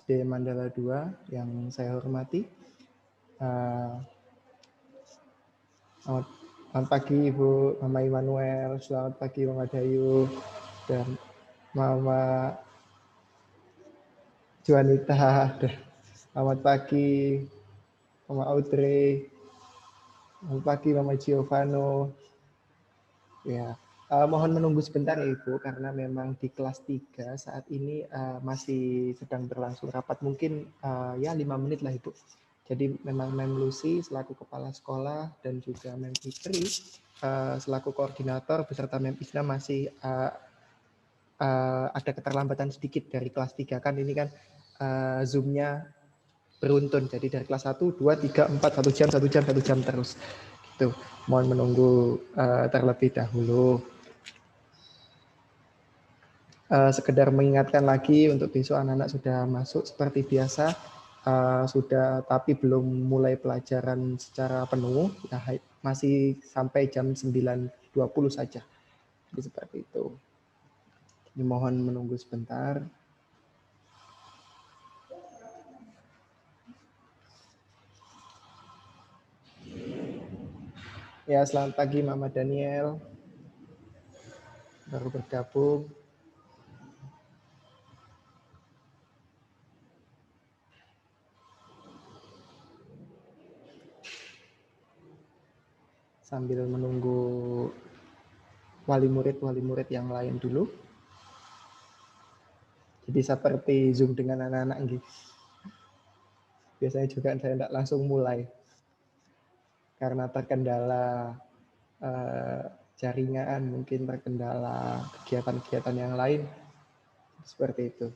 SD Mandala 2 yang saya hormati. Selamat pagi Ibu Mama Immanuel, selamat pagi Mama Dayu dan Mama Juanita, dan selamat pagi Mama Audrey, selamat pagi Mama Giovano. Ya, mohon menunggu sebentar ya Ibu, karena memang di kelas 3 saat ini masih sedang berlangsung rapat, mungkin ya 5 menit lah Ibu. Jadi memang Mem Lucy selaku kepala sekolah dan juga Mem Fitri selaku koordinator beserta Mem Isna masih ada keterlambatan sedikit dari kelas 3, kan ini kan Zoom-nya beruntun, jadi dari kelas 1, 2, 3, 4, 1 jam, 1 jam, 1 jam terus. Gitu. Mohon menunggu terlebih dahulu. Sekedar mengingatkan lagi untuk besok anak-anak sudah masuk seperti biasa, sudah, tapi belum mulai pelajaran secara penuh, ya, masih sampai jam 9.20 saja. Jadi seperti itu. Jadi mohon menunggu sebentar. Ya, selamat pagi Mama Daniel. Baru bergabung. Sambil menunggu wali murid yang lain dulu. Jadi seperti Zoom dengan anak-anak gitu. Biasanya juga saya tidak langsung mulai karena terkendala jaringan, mungkin terkendala kegiatan-kegiatan yang lain, seperti itu.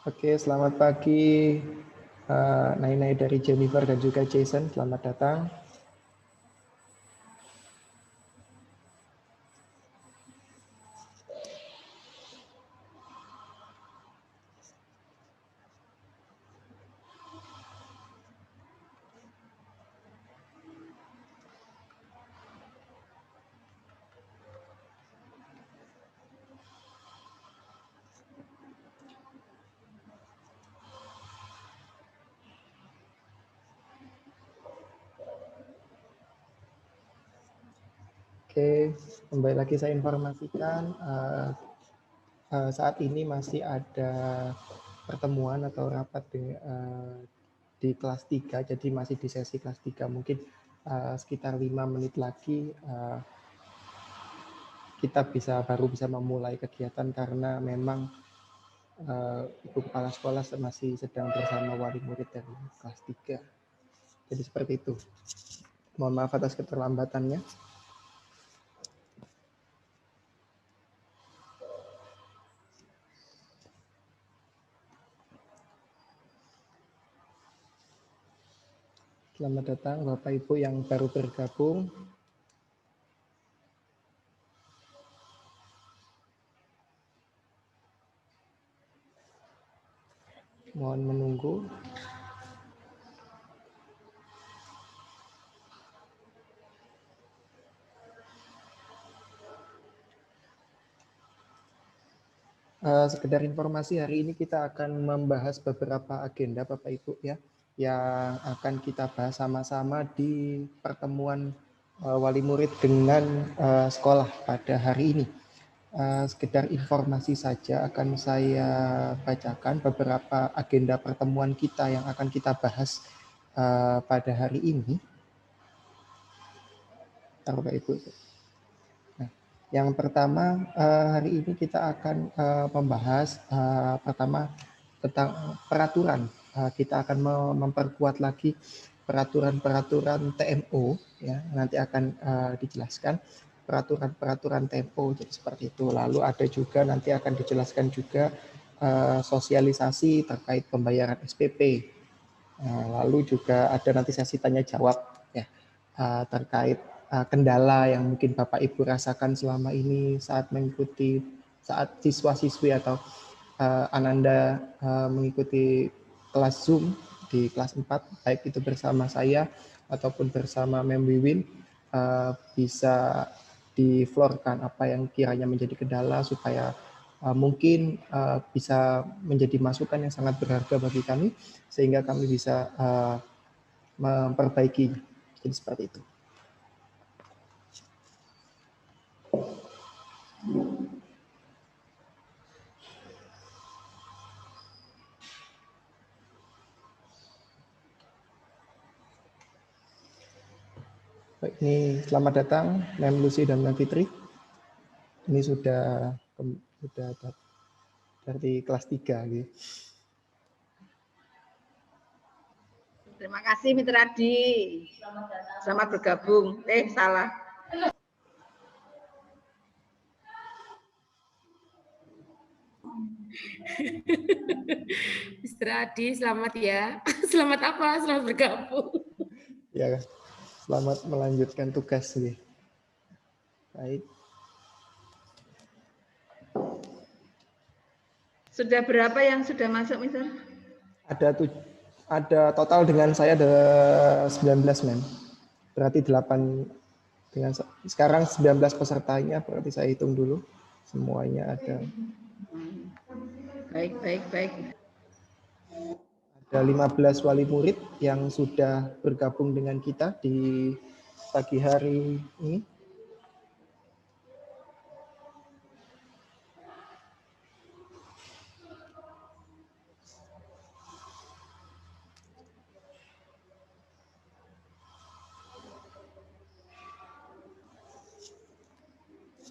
Oke, selamat pagi Nai dari Jennifer dan juga Jason, selamat datang. Oke, kembali lagi saya informasikan saat ini masih ada pertemuan atau rapat di kelas 3, jadi masih di sesi kelas 3, mungkin sekitar 5 menit lagi kita baru bisa memulai kegiatan karena memang Ibu Kepala Sekolah masih sedang bersama wali murid dari kelas 3. Jadi seperti itu. Mohon maaf atas keterlambatannya. Selamat datang Bapak Ibu yang baru bergabung. Mohon menunggu. Sekedar informasi, hari ini kita akan membahas beberapa agenda Bapak Ibu ya, yang akan kita bahas sama-sama di pertemuan wali murid dengan sekolah pada hari ini. Sekedar informasi saja akan saya bacakan beberapa agenda pertemuan kita yang akan kita bahas pada hari ini. Bapak Ibu. Nah, yang pertama hari ini kita akan membahas pertama tentang peraturan. Kita akan memperkuat lagi peraturan-peraturan TMO ya, nanti akan dijelaskan peraturan-peraturan TMO jadi seperti itu. Lalu ada juga nanti akan dijelaskan juga sosialisasi terkait pembayaran SPP. Lalu juga ada nanti sesi tanya jawab ya terkait kendala yang mungkin Bapak Ibu rasakan selama ini saat mengikuti saat siswa-siswi atau Ananda mengikuti kelas Zoom di kelas 4, baik itu bersama saya ataupun bersama Mem Wiwin, bisa diflorkan apa yang kiranya menjadi kendala supaya mungkin bisa menjadi masukan yang sangat berharga bagi kami sehingga kami bisa memperbaiki. Jadi seperti itu. Baik, ini selamat datang Mem Lucy dan Mem Fitri. Ini sudah dari kelas 3 gitu. Terima kasih Mitra Di. Selamat bergabung. Salah. Mr. Adi, selamat ya. Selamat apa? Selamat bergabung. Ya, selamat melanjutkan tugas. Baik. Sudah berapa yang sudah masuk, Mister? Ada total dengan saya ada 19, Mem. Berarti 8 dengan sekarang 19 pesertanya, berarti saya hitung dulu. Semuanya ada. Baik. Ada 15 wali murid yang sudah bergabung dengan kita di pagi hari ini.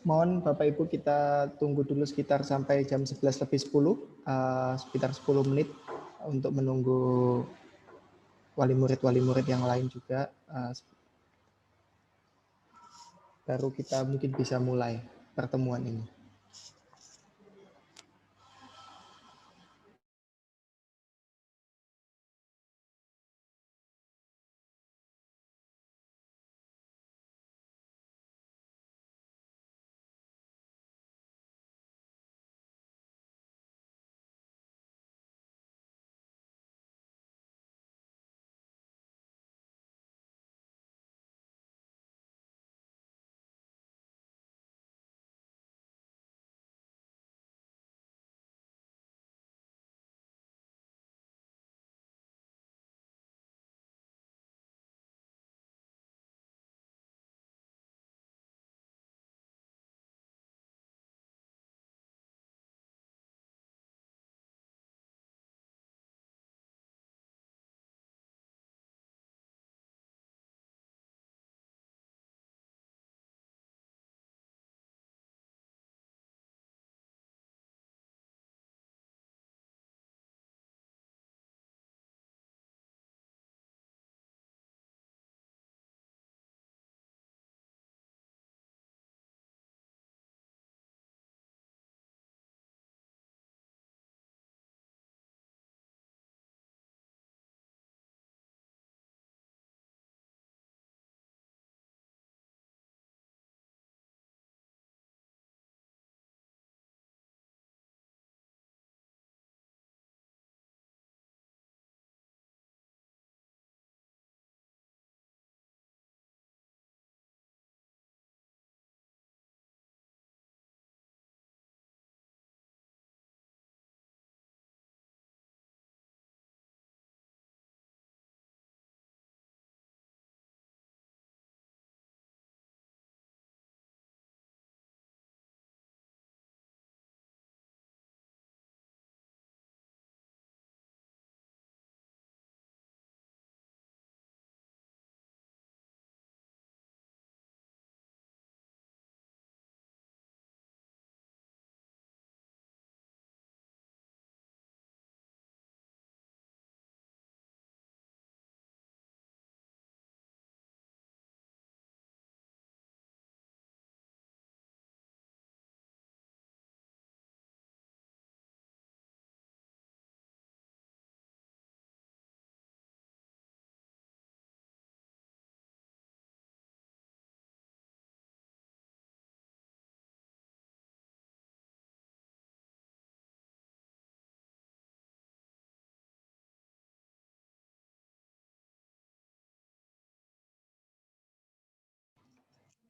Mohon Bapak Ibu kita tunggu dulu sekitar sampai jam 11 lebih 10, sekitar 10 menit untuk menunggu wali murid yang lain juga. Baru kita mungkin bisa mulai pertemuan ini.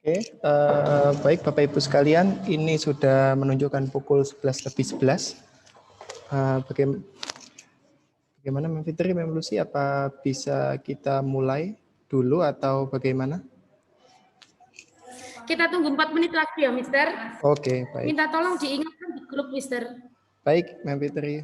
Oke, baik Bapak Ibu sekalian, ini sudah menunjukkan pukul 11:11. Bagaimana Mem Fitri, Mem Lucy, apa bisa kita mulai dulu atau bagaimana? Kita tunggu 4 menit lagi ya, Mister. Oke, baik. Minta tolong diingatkan di grup, Mister. Baik, Mem Fitri.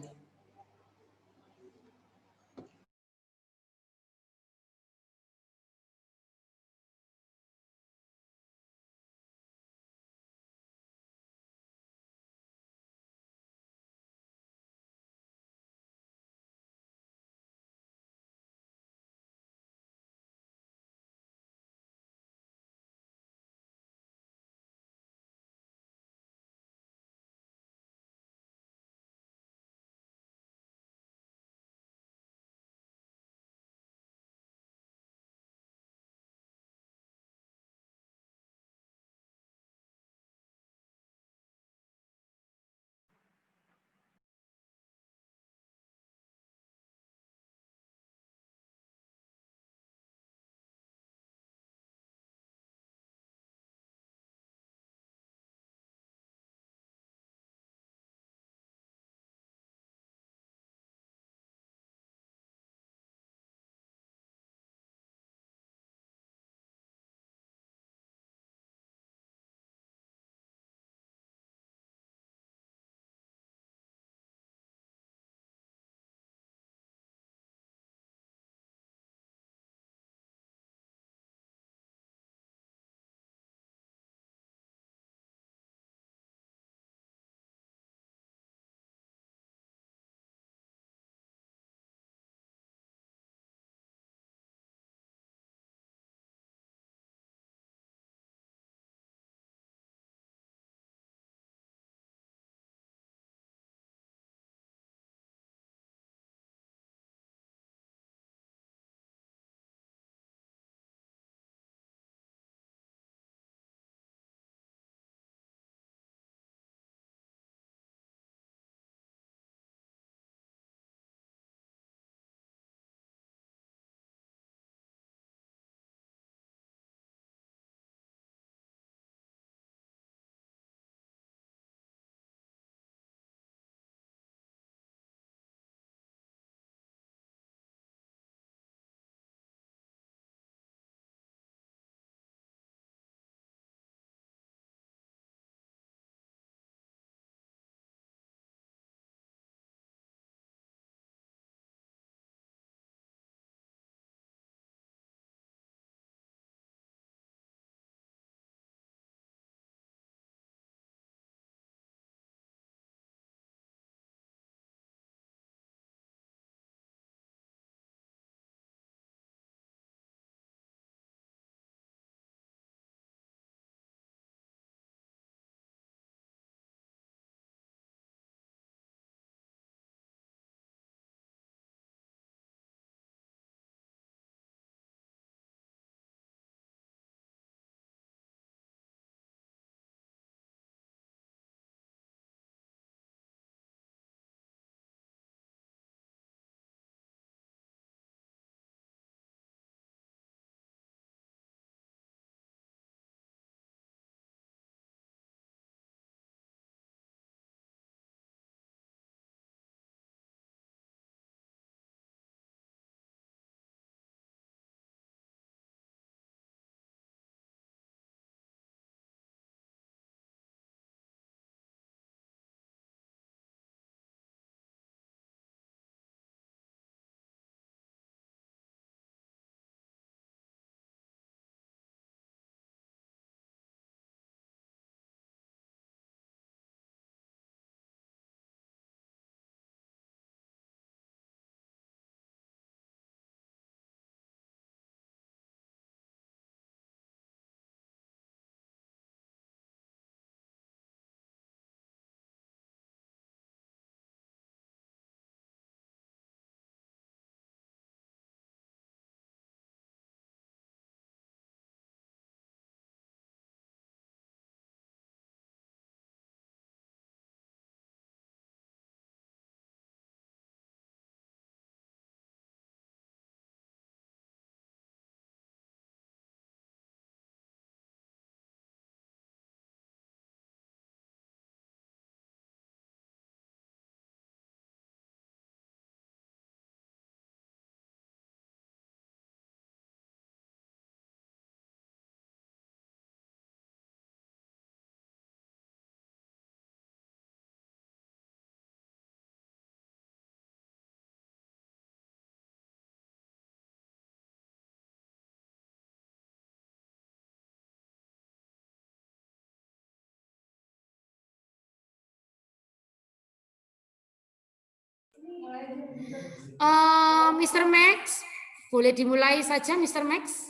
Mr. Max, boleh dimulai saja, Mr. Max?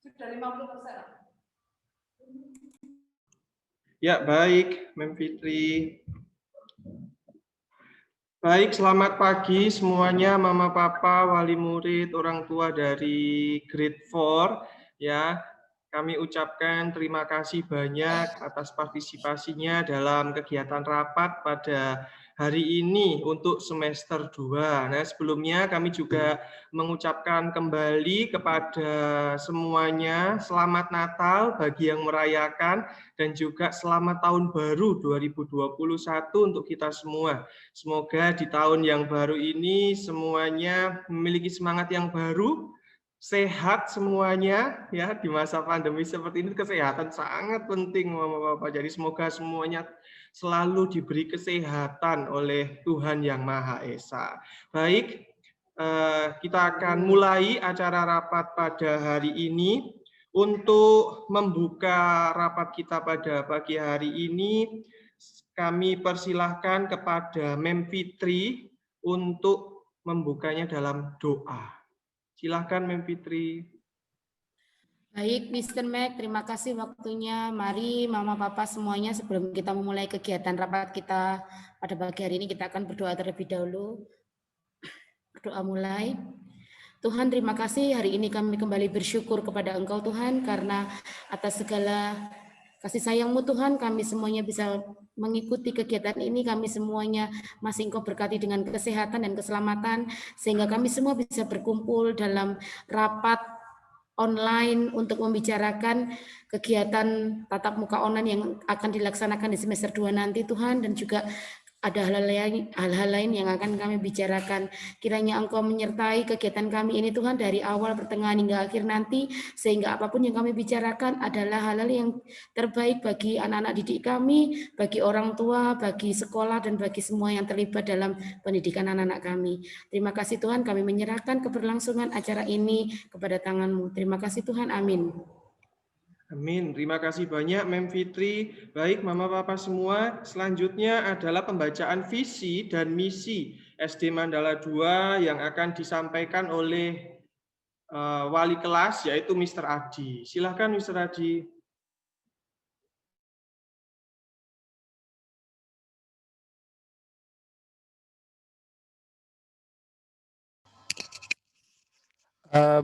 Sudah 50%. Ya, baik, Mem Fitri. Baik, selamat pagi semuanya, Mama, Papa, wali murid, orang tua dari Grade 4. Ya, kami ucapkan terima kasih banyak atas partisipasinya dalam kegiatan rapat pada hari ini untuk semester 2. Nah, sebelumnya kami juga mengucapkan kembali kepada semuanya selamat Natal bagi yang merayakan dan juga selamat tahun baru 2021 untuk kita semua. Semoga di tahun yang baru ini semuanya memiliki semangat yang baru, sehat semuanya ya. Di masa pandemi seperti ini kesehatan sangat penting Mama Papa. Jadi semoga semuanya selalu diberi kesehatan oleh Tuhan Yang Maha Esa. Baik, kita akan mulai acara rapat pada hari ini. Untuk membuka rapat kita pada pagi hari ini, kami persilahkan kepada Mem Fitri untuk membukanya dalam doa. Silakan Mem Fitri. Baik, Mr. Mac, terima kasih waktunya. Mari Mama Papa semuanya sebelum kita memulai kegiatan rapat kita pada pagi hari ini, kita akan berdoa terlebih dahulu. Berdoa mulai. Tuhan, terima kasih hari ini kami kembali bersyukur kepada Engkau Tuhan karena atas segala kasih sayang-Mu Tuhan, kami semuanya bisa mengikuti kegiatan ini, kami semuanya masih Engkau berkati dengan kesehatan dan keselamatan, sehingga kami semua bisa berkumpul dalam rapat online untuk membicarakan kegiatan tatap muka online yang akan dilaksanakan di semester 2 nanti Tuhan, dan juga ada hal-hal lain yang akan kami bicarakan. Kiranya Engkau menyertai kegiatan kami ini Tuhan dari awal, pertengahan hingga akhir nanti, sehingga apapun yang kami bicarakan adalah hal-hal yang terbaik bagi anak-anak didik kami, bagi orang tua, bagi sekolah, dan bagi semua yang terlibat dalam pendidikan anak-anak kami. Terima kasih Tuhan, kami menyerahkan keberlangsungan acara ini kepada tangan-Mu. Terima kasih Tuhan, amin. Amin. Terima kasih banyak Mem Fitri. Baik Mama Papa semua, selanjutnya adalah pembacaan visi dan misi SD Mandala 2 yang akan disampaikan oleh wali kelas yaitu Mr. Adi. Silakan Mr. Adi.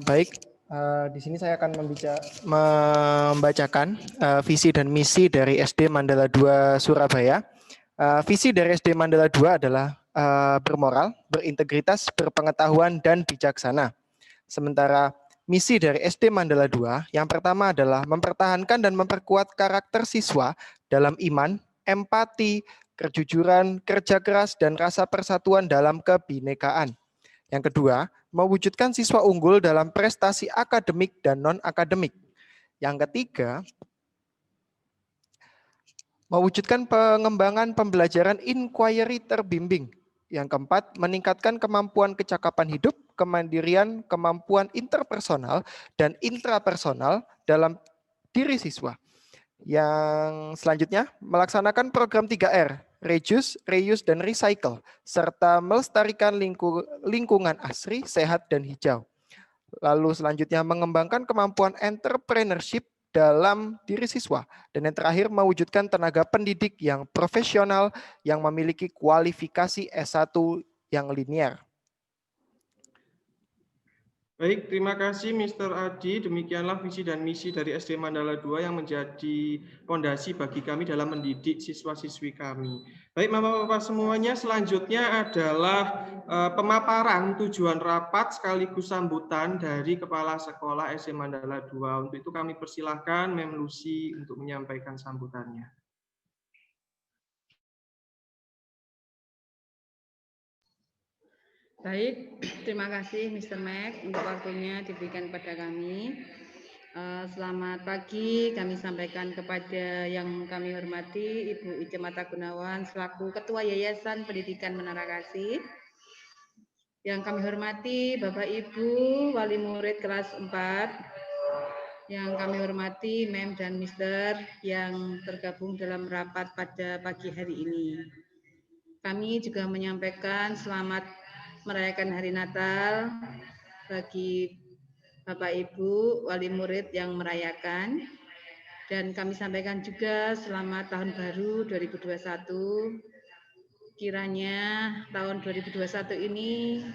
Baik, di sini saya akan membacakan visi dan misi dari SD Mandala 2 Surabaya. Visi dari SD Mandala 2 adalah bermoral, berintegritas, berpengetahuan, dan bijaksana. Sementara misi dari SD Mandala 2 yang pertama adalah mempertahankan dan memperkuat karakter siswa dalam iman, empati, kejujuran, kerja keras, dan rasa persatuan dalam kebinekaan. Yang kedua, mewujudkan siswa unggul dalam prestasi akademik dan non-akademik. Yang ketiga, mewujudkan pengembangan pembelajaran inquiry terbimbing. Yang keempat, meningkatkan kemampuan kecakapan hidup, kemandirian, kemampuan interpersonal, dan intrapersonal dalam diri siswa. Yang selanjutnya, melaksanakan program 3R, reduce, reuse, dan recycle, serta melestarikan lingkungan asri, sehat, dan hijau. Lalu selanjutnya, mengembangkan kemampuan entrepreneurship dalam diri siswa. Dan yang terakhir, mewujudkan tenaga pendidik yang profesional yang memiliki kualifikasi S1 yang linear. Baik, terima kasih Mr. Adi. Demikianlah visi dan misi dari SD Mandala 2 yang menjadi fondasi bagi kami dalam mendidik siswa-siswi kami. Baik, Bapak-Bapak semuanya, selanjutnya adalah pemaparan tujuan rapat sekaligus sambutan dari Kepala Sekolah SD Mandala 2. Untuk itu kami persilahkan Mem Lucy untuk menyampaikan sambutannya. Baik, terima kasih Mr. Mac untuk waktunya diberikan kepada kami. Selamat pagi, kami sampaikan kepada yang kami hormati Ibu Ice Mata Gunawan selaku Ketua Yayasan Pendidikan Menara Kasih. Yang kami hormati Bapak Ibu Wali Murid kelas 4. Yang kami hormati Mem dan Mister yang tergabung dalam rapat pada pagi hari ini. Kami juga menyampaikan selamat merayakan hari Natal bagi Bapak Ibu wali murid yang merayakan, dan kami sampaikan juga selamat tahun baru 2021. Kiranya tahun 2021 ini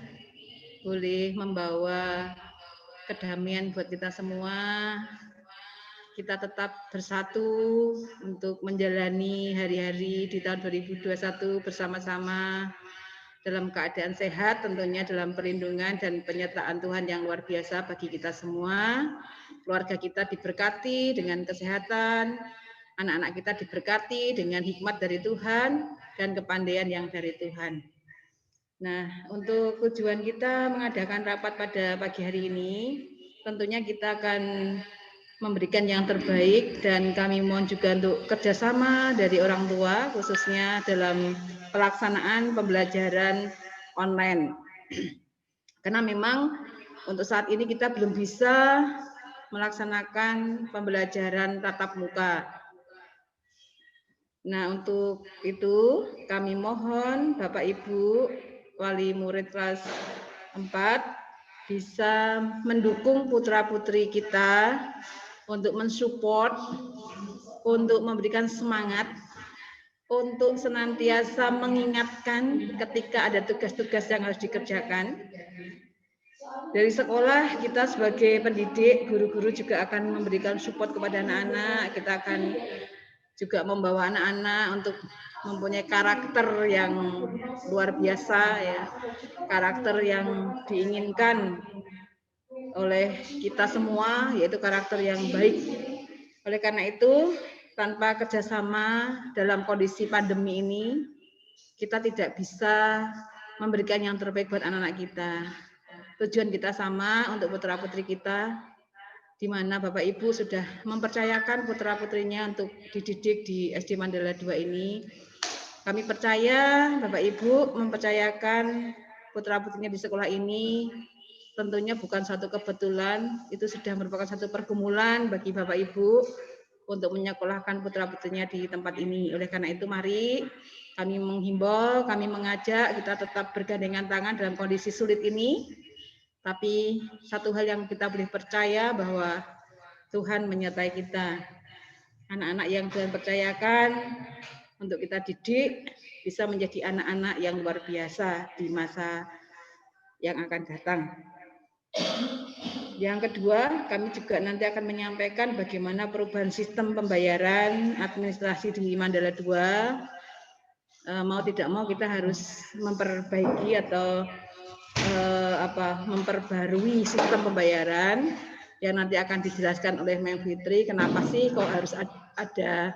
boleh membawa kedamaian buat kita semua. Kita tetap bersatu untuk menjalani hari-hari di tahun 2021 bersama-sama dalam keadaan sehat, tentunya dalam perlindungan dan penyertaan Tuhan yang luar biasa bagi kita semua. Keluarga kita diberkati dengan kesehatan, anak-anak kita diberkati dengan hikmat dari Tuhan dan kepandaian yang dari Tuhan. Nah, untuk tujuan kita mengadakan rapat pada pagi hari ini, tentunya kita akan memberikan yang terbaik, dan kami mohon juga untuk kerjasama dari orang tua, khususnya dalam pelaksanaan pembelajaran online. Karena memang untuk saat ini kita belum bisa melaksanakan pembelajaran tatap muka. Nah, untuk itu kami mohon Bapak Ibu wali murid kelas 4 bisa mendukung putra-putri kita untuk mensupport, untuk memberikan semangat, untuk senantiasa mengingatkan ketika ada tugas-tugas yang harus dikerjakan. Dari sekolah, kita sebagai pendidik, guru-guru juga akan memberikan support kepada anak-anak. Kita akan juga membawa anak-anak untuk mempunyai karakter yang luar biasa, ya, karakter yang diinginkan oleh kita semua, yaitu karakter yang baik. Oleh karena itu, tanpa kerjasama dalam kondisi pandemi ini, kita tidak bisa memberikan yang terbaik buat anak-anak kita. Tujuan kita sama untuk putra-putri kita, di mana Bapak Ibu sudah mempercayakan putra-putrinya untuk dididik di SD Mandala 2 ini. Kami percaya Bapak Ibu mempercayakan putra-putrinya di sekolah ini, tentunya bukan satu kebetulan, itu sudah merupakan satu pergumulan bagi Bapak Ibu untuk menyekolahkan putra-putrinya di tempat ini. Oleh karena itu, mari kami menghimbau, kami mengajak kita tetap bergandengan tangan dalam kondisi sulit ini. Tapi satu hal yang kita boleh percaya bahwa Tuhan menyertai kita. Anak-anak yang Tuhan percayakan untuk kita didik bisa menjadi anak-anak yang luar biasa di masa yang akan datang. Yang kedua, kami juga nanti akan menyampaikan bagaimana perubahan sistem pembayaran administrasi di Mandala 2. Mau tidak mau kita harus memperbaiki atau memperbarui sistem pembayaran yang nanti akan dijelaskan oleh Mem Fitri. Kenapa sih kok harus ada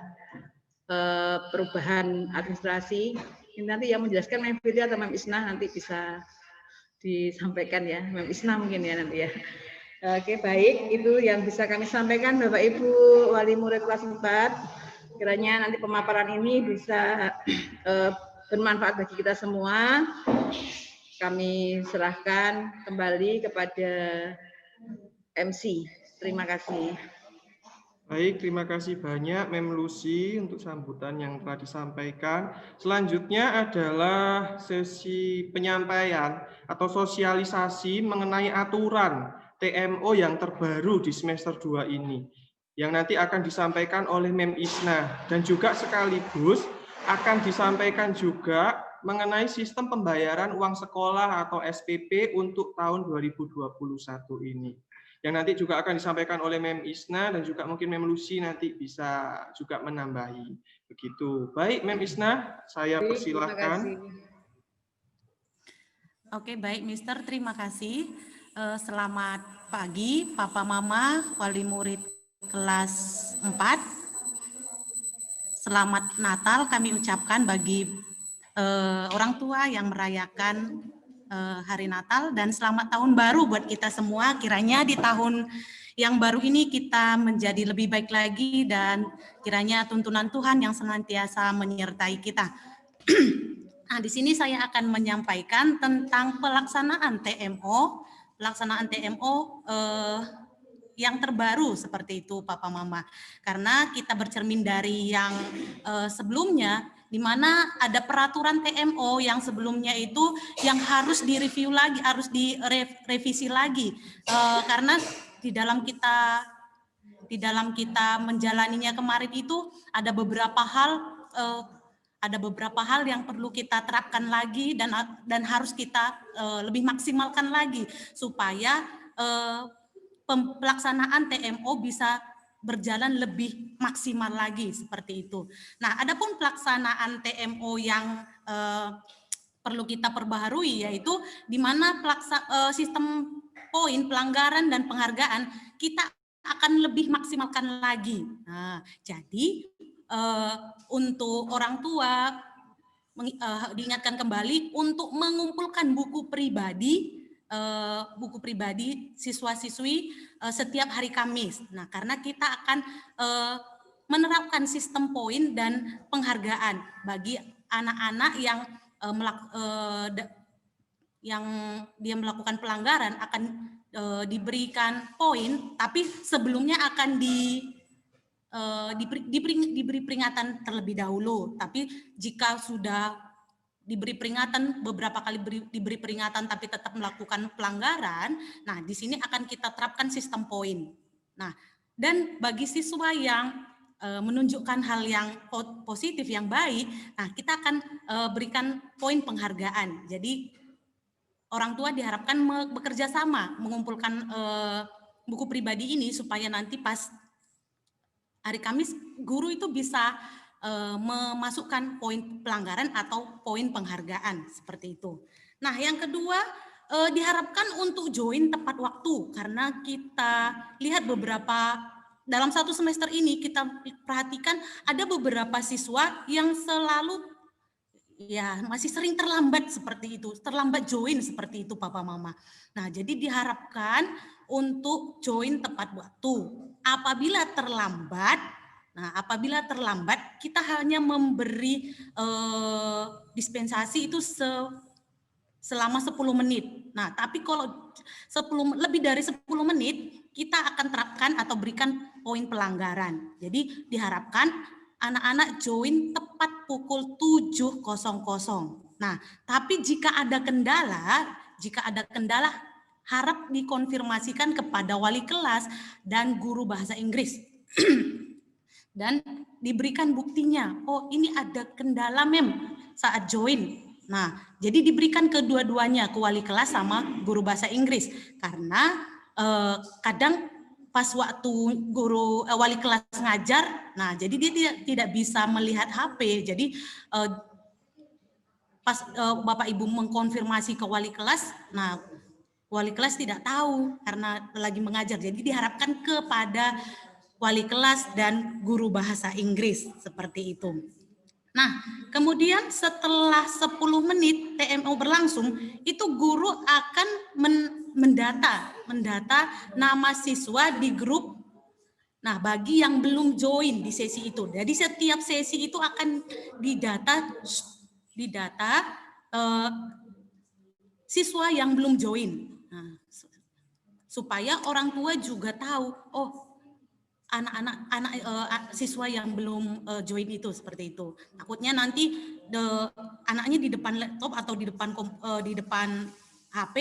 perubahan administrasi? Ini nanti yang menjelaskan Mem Fitri atau Mem Isnah nanti bisa disampaikan ya, Mem Isnah mungkin ya nanti ya. Oke, baik, itu yang bisa kami sampaikan Bapak Ibu wali murid kelas 4. Kiranya nanti pemaparan ini bisa bermanfaat bagi kita semua. Kami serahkan kembali kepada MC. Terima kasih. Baik, terima kasih banyak Mem Lucy untuk sambutan yang telah disampaikan. Selanjutnya adalah sesi penyampaian atau sosialisasi mengenai aturan TMO yang terbaru di semester 2 ini, yang nanti akan disampaikan oleh Mem Isnah, dan juga sekaligus akan disampaikan juga mengenai sistem pembayaran uang sekolah atau SPP untuk tahun 2021 ini, yang nanti juga akan disampaikan oleh Mem Isnah, dan juga mungkin Mem Lucy nanti bisa juga menambahi. Begitu. Baik, Mem Isnah, saya persilakan. Oke, baik Mister, terima kasih. Selamat pagi Papa Mama wali murid kelas 4. Selamat Natal kami ucapkan bagi orang tua yang merayakan hari Natal, dan selamat tahun baru buat kita semua. Kiranya di tahun yang baru ini kita menjadi lebih baik lagi, dan kiranya tuntunan Tuhan yang senantiasa menyertai kita. Nah, di sini saya akan menyampaikan tentang pelaksanaan TMO yang terbaru seperti itu Papa Mama. Karena kita bercermin dari yang sebelumnya, di mana ada peraturan TMO yang sebelumnya itu yang harus direview lagi, harus direvisi lagi, karena di dalam kita menjalaninya kemarin itu ada beberapa hal yang perlu kita terapkan lagi dan harus kita lebih maksimalkan lagi supaya pelaksanaan TMO bisa berjalan lebih maksimal lagi seperti itu. Nah, adapun pelaksanaan TMO yang perlu kita perbaharui yaitu di mana sistem poin pelanggaran dan penghargaan kita akan lebih maksimalkan lagi. Nah, jadi untuk orang tua diingatkan kembali untuk mengumpulkan buku pribadi siswa-siswi setiap hari Kamis. Nah, karena kita akan menerapkan sistem poin dan penghargaan bagi anak-anak yang dia melakukan pelanggaran akan diberikan poin, tapi sebelumnya akan diberi peringatan terlebih dahulu. Tapi jika sudah diberi peringatan, beberapa kali diberi peringatan tapi tetap melakukan pelanggaran, nah di sini akan kita terapkan sistem poin. Nah, dan bagi siswa yang menunjukkan hal yang positif, yang baik, nah kita akan berikan poin penghargaan. Jadi orang tua diharapkan bekerja sama mengumpulkan buku pribadi ini supaya nanti pas hari Kamis guru itu bisa memasukkan poin pelanggaran atau poin penghargaan seperti itu. Nah, yang kedua diharapkan untuk join tepat waktu karena kita lihat dalam satu semester ini kita perhatikan ada beberapa siswa yang selalu masih sering terlambat seperti itu, terlambat join seperti itu Papa Mama. Nah, jadi diharapkan untuk join tepat waktu. Apabila terlambat, kita hanya memberi dispensasi itu selama 10 menit. Nah, tapi kalau lebih dari 10 menit, kita akan terapkan atau berikan poin pelanggaran. Jadi diharapkan anak-anak join tepat pukul 7.00. Nah, tapi jika ada kendala, harap dikonfirmasikan kepada wali kelas dan guru bahasa Inggris. Dan diberikan buktinya, oh ini ada kendala saat join. Nah, jadi diberikan kedua-duanya ke wali kelas sama guru bahasa Inggris. Karena kadang pas waktu wali kelas ngajar, nah jadi dia tidak bisa melihat HP. Jadi pas Bapak Ibu mengkonfirmasi ke wali kelas, nah wali kelas tidak tahu karena lagi mengajar. Jadi diharapkan kepada wali kelas dan guru bahasa Inggris seperti itu. Nah, kemudian setelah 10 menit TMO berlangsung, itu guru akan mendata nama siswa di grup. Nah, bagi yang belum join di sesi itu. Jadi setiap sesi itu akan didata siswa yang belum join. Nah, supaya orang tua juga tahu, oh siswa yang belum join itu seperti itu. Takutnya nanti anaknya di depan laptop atau di depan HP,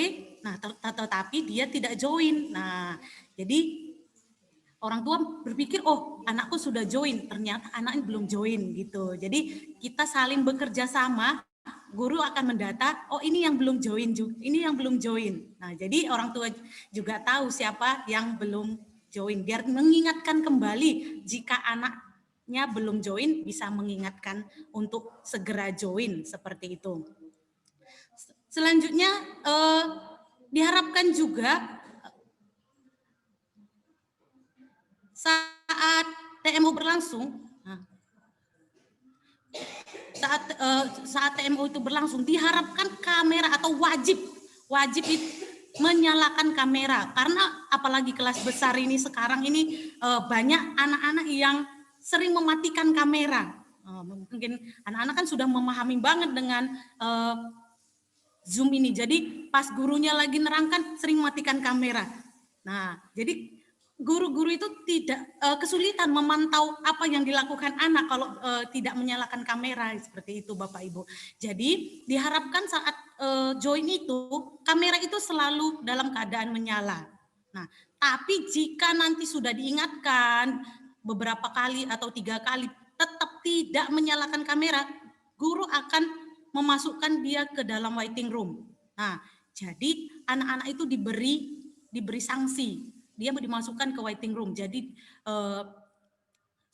nah tetapi dia tidak join. Nah, jadi orang tua berpikir, oh anakku sudah join, ternyata anaknya belum join gitu. Jadi kita saling bekerja sama, guru akan mendata, oh ini yang belum join, ini yang belum join. Nah, jadi orang tua juga tahu siapa yang belum join, biar mengingatkan kembali jika anaknya belum join, bisa mengingatkan untuk segera join seperti itu. Selanjutnya diharapkan juga saat TMO berlangsung, saat TMO itu berlangsung diharapkan kamera atau wajib menyalakan kamera, karena apalagi kelas besar ini sekarang ini banyak anak-anak yang sering mematikan kamera. Mungkin anak-anak kan sudah memahami banget dengan Zoom ini, jadi pas gurunya lagi nerangkan sering matikan kamera. Nah, jadi guru-guru itu tidak kesulitan memantau apa yang dilakukan anak kalau tidak menyalakan kamera seperti itu Bapak Ibu. Jadi diharapkan saat join itu kamera itu selalu dalam keadaan menyala. Nah, tapi jika nanti sudah diingatkan beberapa kali atau 3 kali tetap tidak menyalakan kamera, guru akan memasukkan dia ke dalam waiting room. Nah, jadi anak-anak itu diberi sanksi. Dia dimasukkan ke waiting room. Jadi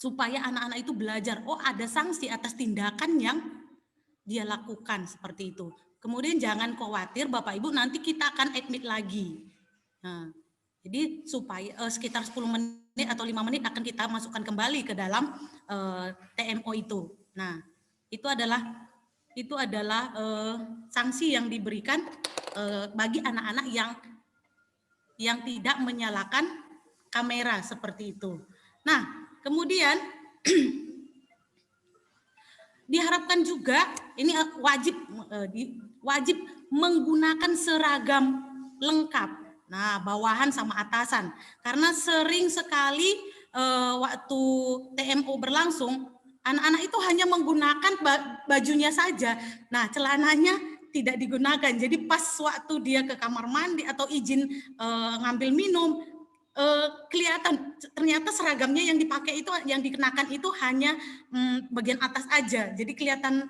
supaya anak-anak itu belajar, oh ada sanksi atas tindakan yang dia lakukan seperti itu. Kemudian jangan khawatir Bapak Ibu, nanti kita akan admit lagi. Nah, jadi supaya sekitar 10 menit atau 5 menit akan kita masukkan kembali ke dalam TMO itu. Nah, itu adalah sanksi yang diberikan bagi anak-anak yang tidak menyalakan kamera seperti itu. Nah, kemudian diharapkan juga ini wajib menggunakan seragam lengkap. Nah, bawahan sama atasan. Karena sering sekali waktu TMO berlangsung, anak-anak itu hanya menggunakan bajunya saja. Nah, celananya tidak digunakan. Jadi pas waktu dia ke kamar mandi atau izin ngambil minum, kelihatan ternyata seragamnya yang dipakai itu, yang dikenakan itu hanya bagian atas aja. Jadi kelihatan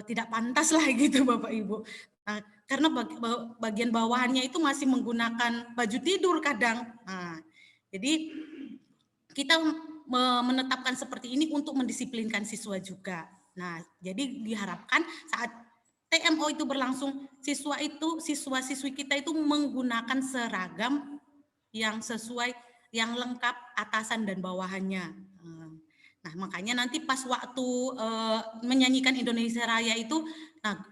tidak pantas lah gitu Bapak Ibu. Nah, karena bagian bawahannya itu masih menggunakan baju tidur kadang. Nah, jadi kita menetapkan seperti ini untuk mendisiplinkan siswa juga. Nah, jadi diharapkan saat TMO itu berlangsung, siswa-siswi kita itu menggunakan seragam yang sesuai, yang lengkap atasan dan bawahannya. Nah, makanya nanti pas waktu menyanyikan Indonesia Raya itu, nah,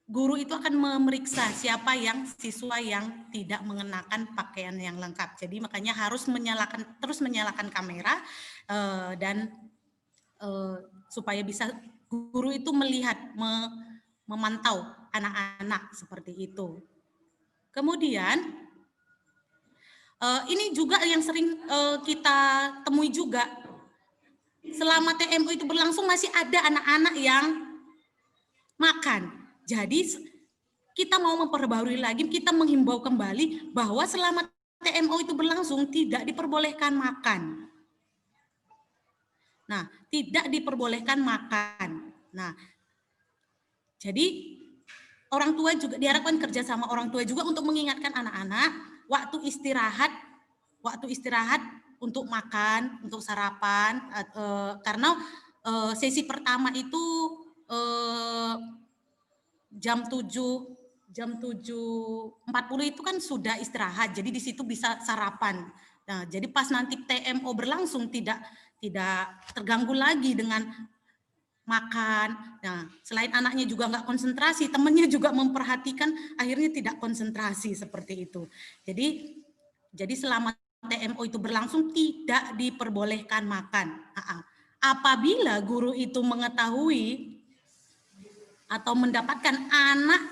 guru itu akan memeriksa siapa siswa yang tidak mengenakan pakaian yang lengkap. Jadi makanya harus terus menyalakan kamera dan supaya bisa guru itu melihat, memantau anak-anak seperti itu. Kemudian ini juga yang sering kita temui juga, selama TMO itu berlangsung masih ada anak-anak yang makan. Jadi kita mau memperbarui lagi, kita menghimbau kembali bahwa selama TMO itu berlangsung tidak diperbolehkan makan. Nah, tidak diperbolehkan makan. Nah, jadi orang tua juga diharapkan kerja sama orang tua juga untuk mengingatkan anak-anak waktu istirahat untuk makan, untuk sarapan, karena sesi pertama itu jam 7.40 itu kan sudah istirahat, jadi di situ bisa sarapan. Nah, jadi pas nanti TMO berlangsung tidak terganggu lagi dengan makan. Nah, selain anaknya juga nggak konsentrasi, temannya juga memperhatikan, akhirnya tidak konsentrasi seperti itu. Jadi selama TMO itu berlangsung tidak diperbolehkan makan. Apabila guru itu mengetahui atau mendapatkan anak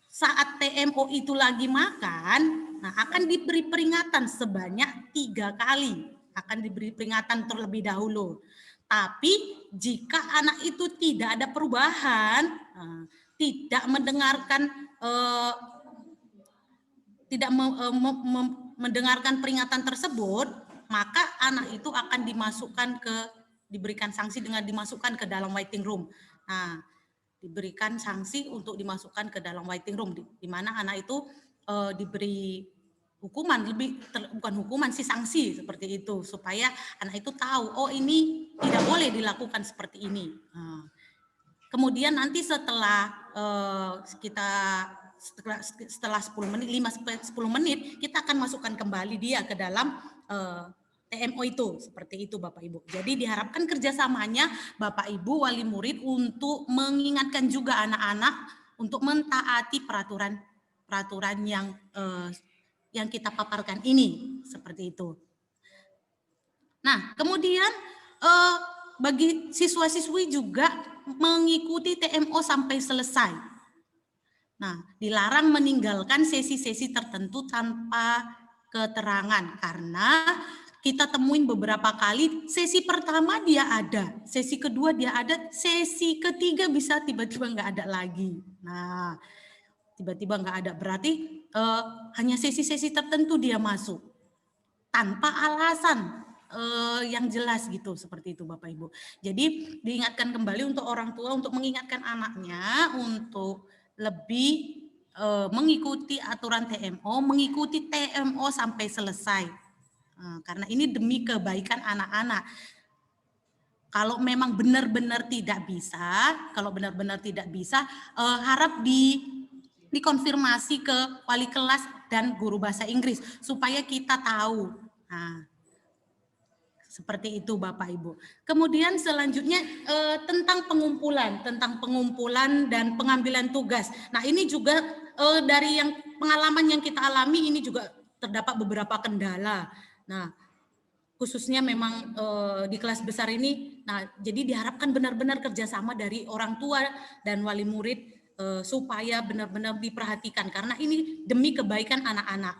saat TMO itu lagi makan, nah akan diberi peringatan sebanyak 3 kali. Akan diberi peringatan terlebih dahulu. Tapi jika anak itu tidak ada perubahan, tidak mendengarkan mendengarkan peringatan tersebut, maka anak itu akan diberikan sanksi dengan dimasukkan ke dalam waiting room. Nah, diberikan sanksi untuk dimasukkan ke dalam waiting room, di mana anak itu diberi hukuman, bukan hukuman sih, sanksi seperti itu, supaya anak itu tahu, oh ini tidak boleh dilakukan seperti ini. Kemudian nanti setelah 10 menit, 5-10 menit, kita akan masukkan kembali dia ke dalam TMO itu, seperti itu Bapak Ibu. Jadi diharapkan kerjasamanya Bapak Ibu wali murid untuk mengingatkan juga anak-anak untuk mentaati peraturan yang kita paparkan ini, seperti itu. Nah, kemudian bagi siswa-siswi juga mengikuti TMO sampai selesai. Nah, dilarang meninggalkan sesi-sesi tertentu tanpa keterangan karena kita temuin beberapa kali, sesi pertama dia ada, sesi kedua dia ada, sesi ketiga bisa tiba-tiba nggak ada lagi. Nah, tiba-tiba nggak ada, berarti hanya sesi-sesi tertentu dia masuk tanpa alasan yang jelas gitu, seperti itu Bapak Ibu. Jadi diingatkan kembali untuk orang tua untuk mengingatkan anaknya untuk lebih mengikuti aturan TMO, mengikuti TMO sampai selesai. Karena ini demi kebaikan anak-anak. Kalau memang benar-benar tidak bisa, harap dikonfirmasi ke wali kelas dan guru bahasa Inggris supaya kita tahu. Nah, seperti itu Bapak Ibu. Kemudian selanjutnya tentang pengumpulan dan pengambilan tugas. Nah, ini juga dari yang pengalaman yang kita alami ini juga terdapat beberapa kendala. Nah, khususnya memang di kelas besar ini, nah jadi diharapkan benar-benar kerjasama dari orang tua dan wali murid supaya benar-benar diperhatikan karena ini demi kebaikan anak-anak.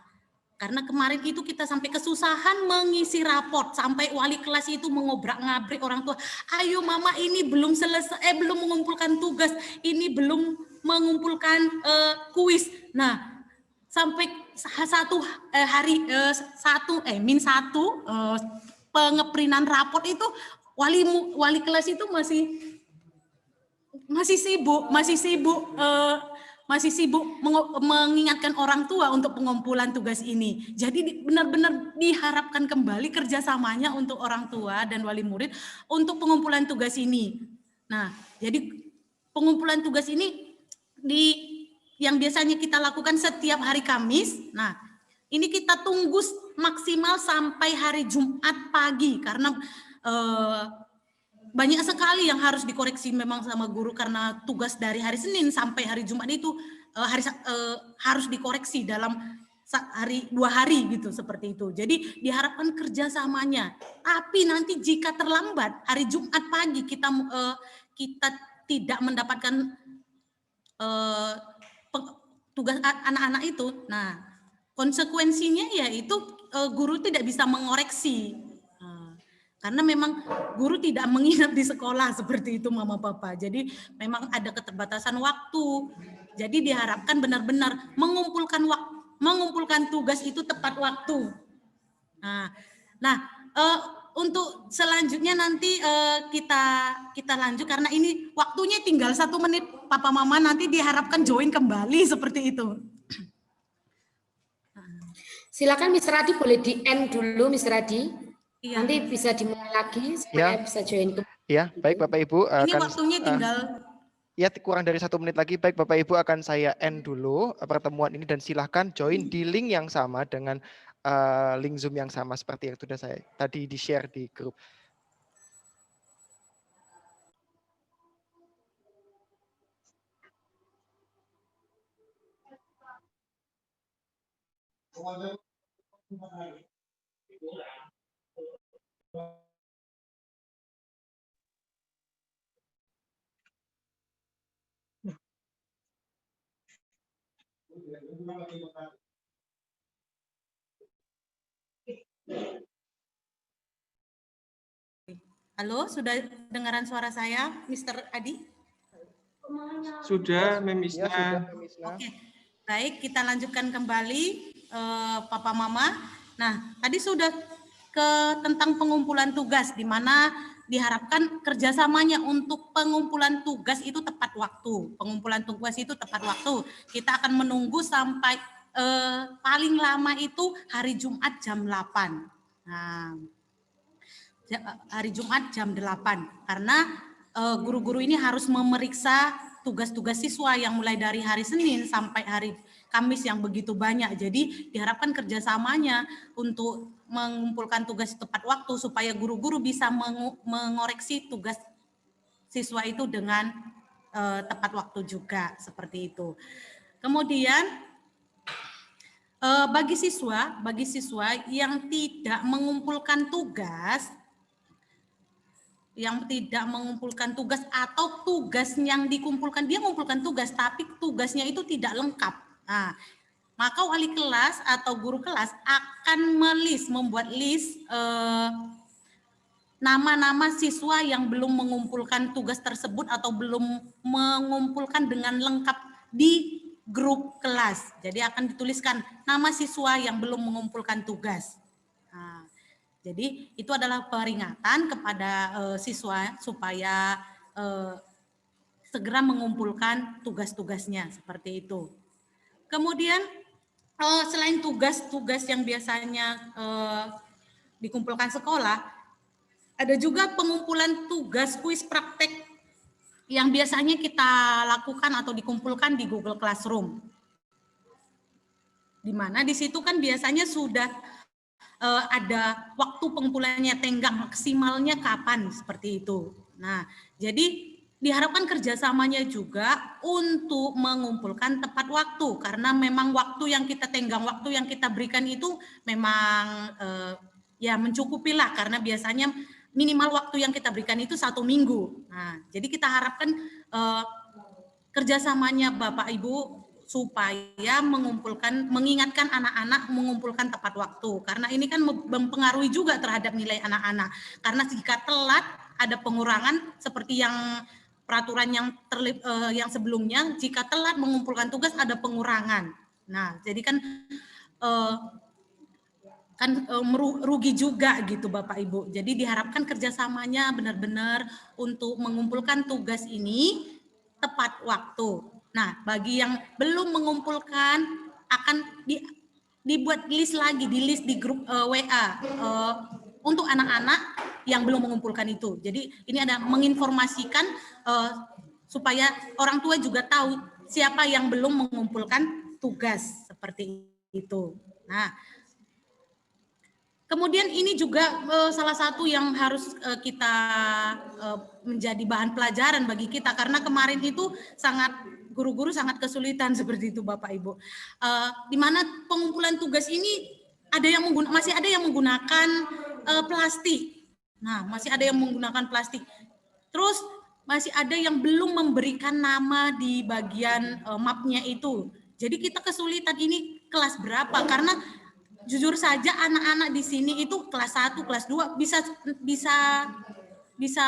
Karena kemarin itu kita sampai kesusahan mengisi raport sampai wali kelas itu mengobrak-ngabrik orang tua. Ayo mama ini belum selesai, belum mengumpulkan tugas, ini belum mengumpulkan kuis. Nah sampai min satu pengeprintan raport itu wali kelas itu masih sibuk mengingatkan orang tua untuk pengumpulan tugas ini. Jadi benar-benar diharapkan kembali kerjasamanya untuk orang tua dan wali murid untuk pengumpulan tugas ini. Nah, jadi pengumpulan tugas ini yang biasanya kita lakukan setiap hari Kamis. Nah, ini kita tunggu maksimal sampai hari Jumat pagi karena banyak sekali yang harus dikoreksi memang sama guru karena tugas dari hari Senin sampai hari Jumat itu harus dikoreksi dalam 2 hari gitu, seperti itu. Jadi diharapkan kerjasamanya. Tapi nanti jika terlambat hari Jumat pagi kita tidak mendapatkan tugas anak-anak itu, nah konsekuensinya yaitu guru tidak bisa mengoreksi karena memang guru tidak menginap di sekolah seperti itu Mama Papa. Jadi memang ada keterbatasan waktu. Jadi diharapkan benar-benar mengumpulkan tugas itu tepat waktu. Nah, untuk selanjutnya nanti kita lanjut karena ini waktunya tinggal 1 menit. Papa Mama nanti diharapkan join kembali seperti itu. Silakan Mr. Adi, boleh di end dulu Mr. Adi. Iya. Nanti bisa dimulai lagi supaya bisa join kembali. Ya, baik Bapak Ibu. Ini waktunya tinggal. Ya, kurang dari 1 menit lagi. Baik Bapak Ibu, akan saya end dulu pertemuan ini dan silahkan join di link yang sama dengan link Zoom yang sama seperti yang sudah saya tadi di-share di grup. Halo, sudah dengaran suara saya, Mr. Adi? Sudah, Mem Isna. Ya, sudah, Mem Isna. Oke, baik, kita lanjutkan kembali, Papa Mama. Nah, tadi sudah tentang pengumpulan tugas, di mana diharapkan kerjasamanya untuk pengumpulan tugas itu tepat waktu. Pengumpulan tugas itu tepat waktu. Kita akan menunggu sampai paling lama itu hari Jumat jam 8. Nah, hari Jumat jam 8 karena guru-guru ini harus memeriksa tugas-tugas siswa yang mulai dari hari Senin sampai hari Kamis yang begitu banyak. Jadi diharapkan kerjasamanya untuk mengumpulkan tugas tepat waktu supaya guru-guru bisa mengoreksi tugas siswa itu dengan tepat waktu juga, seperti itu. Kemudian bagi siswa yang tidak mengumpulkan tugas, atau tugas yang dikumpulkan, dia mengumpulkan tugas tapi tugasnya itu tidak lengkap. Nah, maka wali kelas atau guru kelas akan membuat list nama-nama siswa yang belum mengumpulkan tugas tersebut atau belum mengumpulkan dengan lengkap di grup kelas. Jadi akan dituliskan nama siswa yang belum mengumpulkan tugas. Nah, jadi itu adalah peringatan kepada siswa supaya segera mengumpulkan tugas-tugasnya seperti itu. Kemudian selain tugas-tugas yang biasanya dikumpulkan sekolah, ada juga pengumpulan tugas kuis praktek yang biasanya kita lakukan atau dikumpulkan di Google Classroom. Di mana di situ kan biasanya sudah ada waktu pengumpulannya, tenggang maksimalnya kapan, seperti itu. Nah, jadi diharapkan kerjasamanya juga untuk mengumpulkan tepat waktu, karena memang waktu yang kita tenggang, waktu yang kita berikan itu memang ya mencukupi lah, karena biasanya minimal waktu yang kita berikan itu 1 minggu. Nah, jadi kita harapkan kerjasamanya Bapak Ibu supaya mengingatkan anak-anak mengumpulkan tepat waktu. Karena ini kan mempengaruhi juga terhadap nilai anak-anak. Karena jika telat ada pengurangan seperti yang peraturan yang sebelumnya, jika telat mengumpulkan tugas ada pengurangan. Nah, jadi kan rugi juga gitu Bapak Ibu. Jadi diharapkan kerjasamanya benar-benar untuk mengumpulkan tugas ini tepat waktu. Nah, bagi yang belum mengumpulkan akan dibuat list lagi, di list di grup WA untuk anak-anak yang belum mengumpulkan itu. Jadi ini ada menginformasikan supaya orang tua juga tahu siapa yang belum mengumpulkan tugas seperti itu. Nah, kemudian ini juga salah satu yang harus kita menjadi bahan pelajaran bagi kita, karena kemarin itu guru-guru sangat kesulitan seperti itu Bapak Ibu. Di mana pengumpulan tugas ini masih ada yang menggunakan plastik. Nah, masih ada yang menggunakan plastik. Terus masih ada yang belum memberikan nama di bagian mapnya itu. Jadi kita kesulitan, ini kelas berapa, karena jujur saja anak-anak di sini itu kelas 1, kelas 2 bisa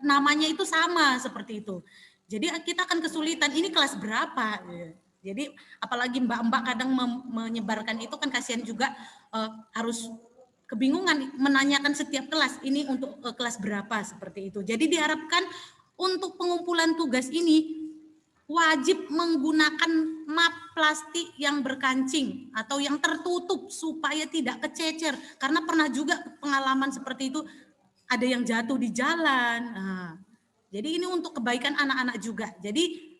namanya itu sama seperti itu. Jadi kita akan kesulitan, ini kelas berapa. Jadi apalagi mbak-mbak kadang menyebarkan itu kan kasihan juga, harus kebingungan menanyakan setiap kelas ini untuk kelas berapa seperti itu. Jadi diharapkan untuk pengumpulan tugas ini wajib menggunakan map plastik yang berkancing atau yang tertutup supaya tidak kececer. Karena pernah juga pengalaman seperti itu, ada yang jatuh di jalan. Nah, jadi ini untuk kebaikan anak-anak juga. Jadi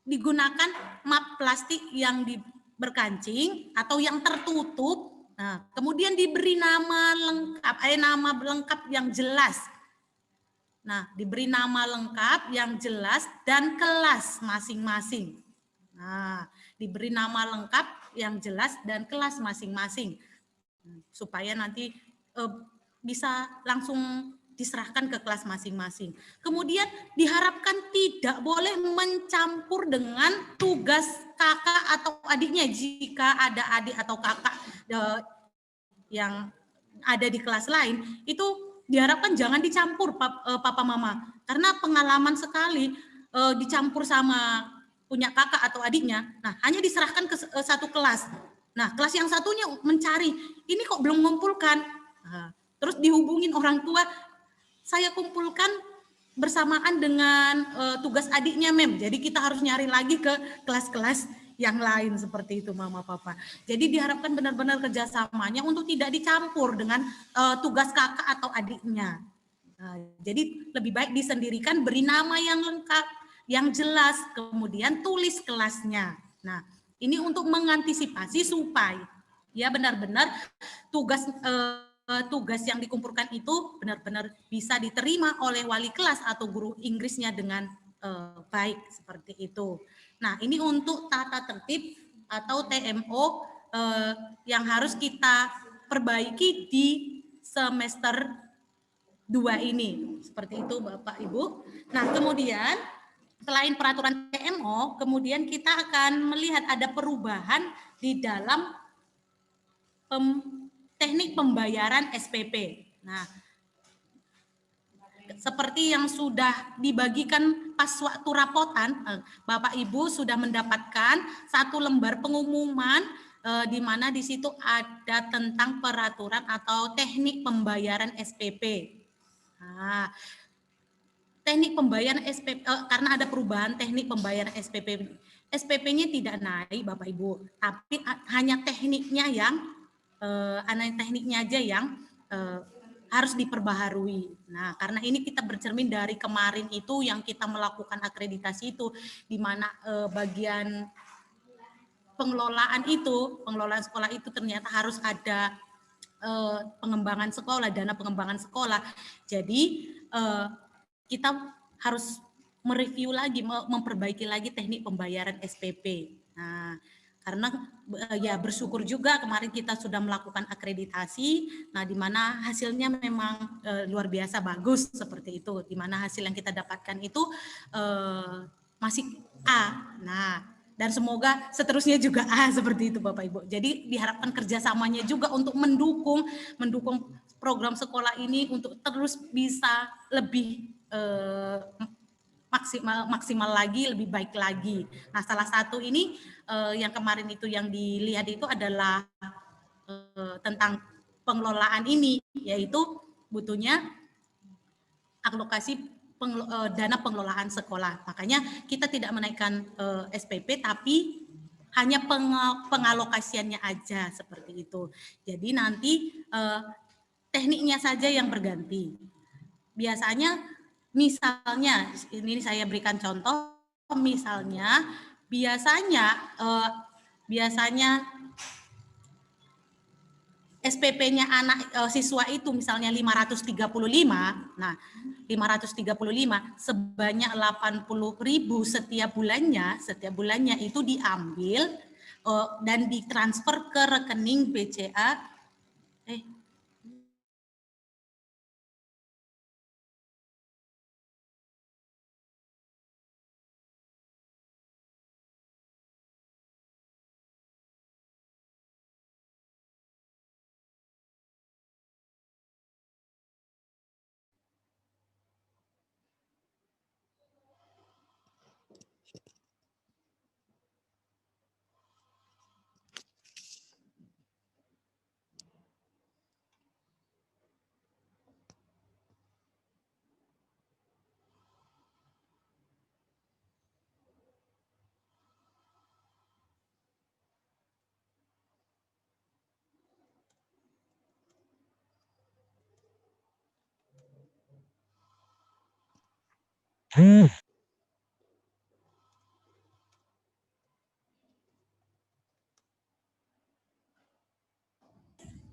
digunakan map plastik yang berkancing atau yang tertutup. Nah, kemudian diberi nama lengkap yang jelas. Nah, diberi nama lengkap yang jelas dan kelas masing-masing. Nah, diberi nama lengkap yang jelas dan kelas masing-masing. Supaya nanti bisa langsung diserahkan ke kelas masing-masing. Kemudian diharapkan tidak boleh mencampur dengan tugas kakak atau adiknya. Jika ada adik atau kakak yang ada di kelas lain, itu diharapkan jangan dicampur papa mama, karena pengalaman sekali dicampur sama punya kakak atau adiknya. Nah, hanya diserahkan ke satu kelas. Nah, kelas yang satunya mencari, ini kok belum mengumpulkan. Nah, terus dihubungin orang tua, saya kumpulkan bersamaan dengan tugas adiknya, Mem. Jadi kita harus nyari lagi ke kelas-kelas yang lain seperti itu mama papa. Jadi diharapkan benar-benar kerjasamanya untuk tidak dicampur dengan tugas kakak atau adiknya. Jadi lebih baik disendirikan, beri nama yang lengkap, yang jelas, kemudian tulis kelasnya. Nah, ini untuk mengantisipasi supaya ya benar-benar tugas yang dikumpulkan itu benar-benar bisa diterima oleh wali kelas atau guru Inggrisnya dengan baik seperti itu. Nah, ini untuk tata tertib atau TMO yang harus kita perbaiki di semester 2 ini. Seperti itu Bapak Ibu. Nah, kemudian selain peraturan TMO, kemudian kita akan melihat ada perubahan di dalam teknik pembayaran SPP. Nah, seperti yang sudah dibagikan pas waktu rapotan, Bapak Ibu sudah mendapatkan satu lembar pengumuman di mana di situ ada tentang peraturan atau teknik pembayaran SPP. Nah, teknik pembayaran SPP karena ada perubahan teknik pembayaran SPP. SPP-nya tidak naik, Bapak Ibu, tapi hanya tekniknya yang aja yang harus diperbaharui. Nah, karena ini kita bercermin dari kemarin itu yang kita melakukan akreditasi itu, di mana bagian pengelolaan sekolah itu ternyata harus ada pengembangan sekolah, dana pengembangan sekolah. Jadi kita harus mereview lagi, memperbaiki lagi teknik pembayaran SPP. Nah, karena ya bersyukur juga kemarin kita sudah melakukan akreditasi, nah di mana hasilnya memang luar biasa bagus seperti itu, di mana hasil yang kita dapatkan itu masih A. Nah, dan semoga seterusnya juga A seperti itu Bapak Ibu. Jadi diharapkan kerjasamanya juga untuk mendukung program sekolah ini untuk terus bisa lebih maksimal lagi, lebih baik lagi. Nah, salah satu ini yang kemarin itu yang dilihat itu adalah tentang pengelolaan ini, yaitu butuhnya alokasi dana pengelolaan sekolah. Makanya kita tidak menaikkan SPP, tapi hanya pengalokasiannya aja seperti itu. Jadi nanti tekniknya saja yang berganti. Biasanya misalnya, ini saya berikan contoh, misalnya biasanya SPP-nya anak siswa itu misalnya 535, nah 535 sebanyak 80.000 setiap bulannya itu diambil dan ditransfer ke rekening BCA.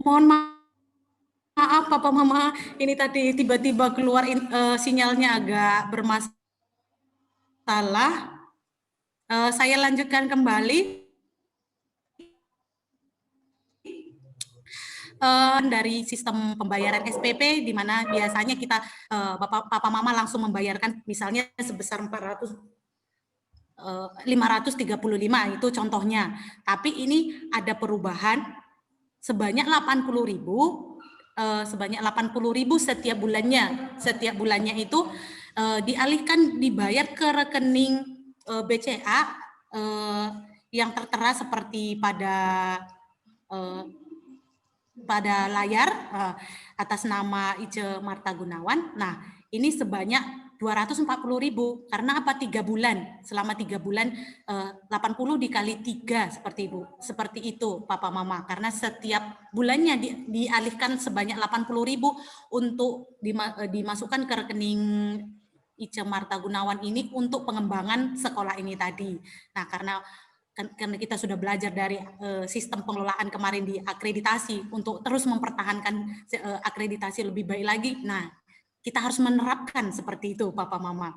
Mohon maaf Papa Mama, ini tadi tiba-tiba keluar sinyalnya agak bermasalah. Saya lanjutkan kembali. Dari sistem pembayaran SPP, di mana biasanya kita Papa Mama langsung membayarkan misalnya sebesar 535 itu contohnya. Tapi ini ada perubahan sebanyak 80.000 setiap bulannya. Setiap bulannya itu dialihkan dibayar ke rekening BCA yang tertera seperti pada layar atas nama Ice Marta Gunawan. Nah, ini sebanyak 240.000 karena apa? 3 bulan. Selama 3 bulan 80 dikali 3 seperti itu Papa Mama, karena setiap bulannya dialihkan sebanyak 80.000 untuk dimasukkan ke rekening Ice Marta Gunawan ini untuk pengembangan sekolah ini tadi. Nah, karena kita sudah belajar dari sistem pengelolaan kemarin di akreditasi untuk terus mempertahankan akreditasi lebih baik lagi. Nah, kita harus menerapkan seperti itu Papa Mama.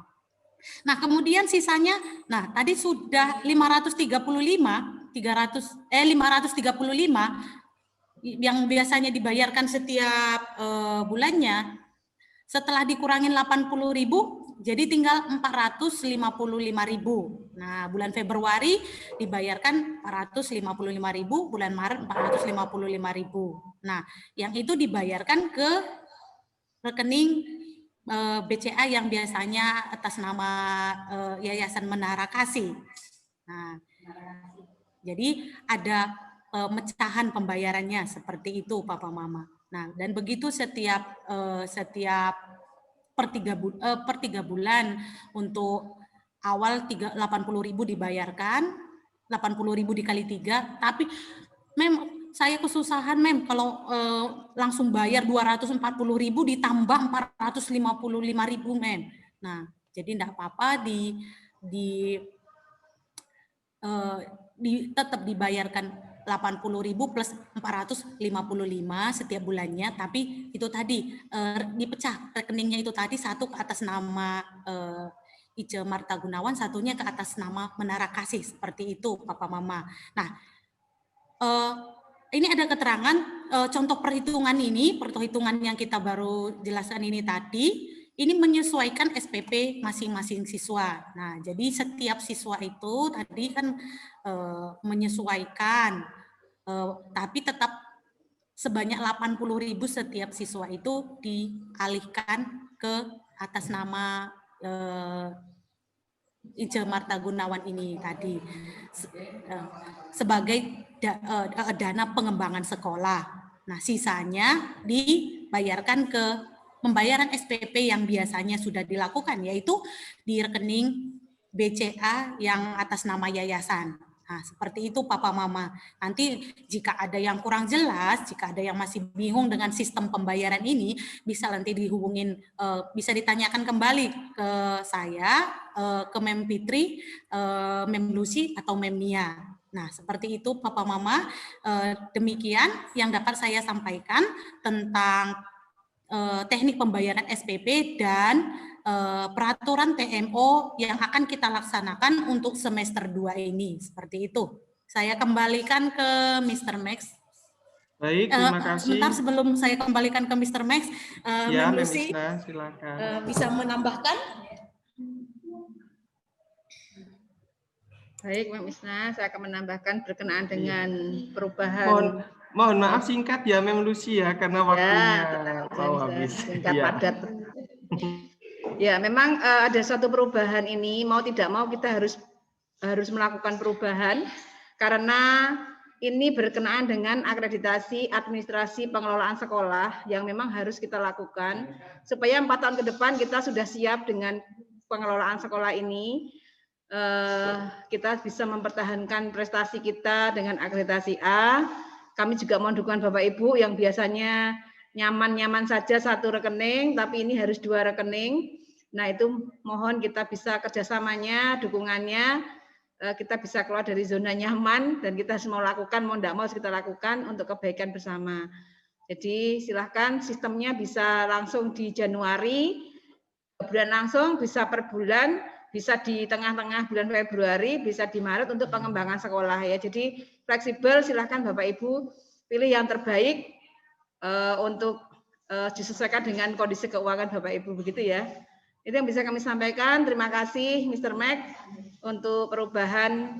Nah, kemudian sisanya, nah tadi sudah 535 yang biasanya dibayarkan setiap bulannya, setelah dikurangin 80.000 jadi tinggal 455.000. Nah, bulan Februari dibayarkan 455.000, bulan Maret 455.000. Nah, yang itu dibayarkan ke rekening BCA yang biasanya atas nama Yayasan Menara Kasih. Nah, jadi ada mecahan pembayarannya seperti itu, Papa Mama. Nah, dan begitu setiap per 3 bulan untuk awal 80.000 dibayarkan, 80.000 dikali 3, tapi saya kesusahan kalau langsung bayar 240.000 ditambah 455.000 Nah, jadi enggak apa-apa tetap dibayarkan 80.000 plus 455 setiap bulannya, tapi itu tadi dipecah rekeningnya itu tadi, satu ke atas nama Ice Marta Gunawan, satunya ke atas nama Menara Kasih, seperti itu Papa Mama. Nah, ini ada keterangan contoh perhitungan yang kita baru jelaskan ini tadi, ini menyesuaikan SPP masing-masing siswa. Nah, jadi setiap siswa itu tadi kan menyesuaikan, tapi tetap sebanyak 80.000 setiap siswa itu dialihkan ke atas nama Ice Marta Gunawan ini tadi sebagai dana pengembangan sekolah. Nah, sisanya dibayarkan ke pembayaran SPP yang biasanya sudah dilakukan, yaitu di rekening BCA yang atas nama yayasan. Nah, seperti itu Papa Mama. Nanti jika ada yang kurang jelas, jika ada yang masih bingung dengan sistem pembayaran ini, bisa nanti dihubungin, bisa ditanyakan kembali ke saya, ke Mem Fitri, Mem Lucy, atau Mem Nia. Nah, seperti itu Papa Mama. Demikian yang dapat saya sampaikan tentang teknik pembayaran SPP dan peraturan TMO yang akan kita laksanakan untuk semester 2 ini. Seperti itu. Saya kembalikan ke Mr. Max. Baik, terima kasih. Sebentar sebelum saya kembalikan ke Mr. Max, ya, Mem Lucy, silakan. bisa menambahkan? Baik, Mem Isna, saya akan menambahkan berkenaan dengan perubahan. Mohon maaf singkat ya Mem Lucy ya, karena waktunya mau habis. Singkat padat. Ya, memang ada satu perubahan ini, mau tidak mau kita harus melakukan perubahan karena ini berkenaan dengan akreditasi administrasi pengelolaan sekolah yang memang harus kita lakukan supaya 4 tahun ke depan kita sudah siap dengan pengelolaan sekolah ini. Kita bisa mempertahankan prestasi kita dengan akreditasi A. Kami juga mohon dukungan Bapak Ibu yang biasanya nyaman-nyaman saja satu rekening, tapi ini harus 2 rekening. Nah, itu mohon kita bisa kerjasamanya, dukungannya, kita bisa keluar dari zona nyaman, dan kita semua lakukan, mau tidak mau kita lakukan untuk kebaikan bersama. Jadi silahkan sistemnya bisa langsung di Januari, bulan langsung, bisa per bulan, bisa di tengah-tengah bulan Februari, bisa di Maret untuk pengembangan sekolah ya. Jadi fleksibel, silahkan Bapak Ibu pilih yang terbaik untuk disesuaikan dengan kondisi keuangan Bapak Ibu, begitu ya. Itu yang bisa kami sampaikan. Terima kasih Mr. Mac untuk perubahan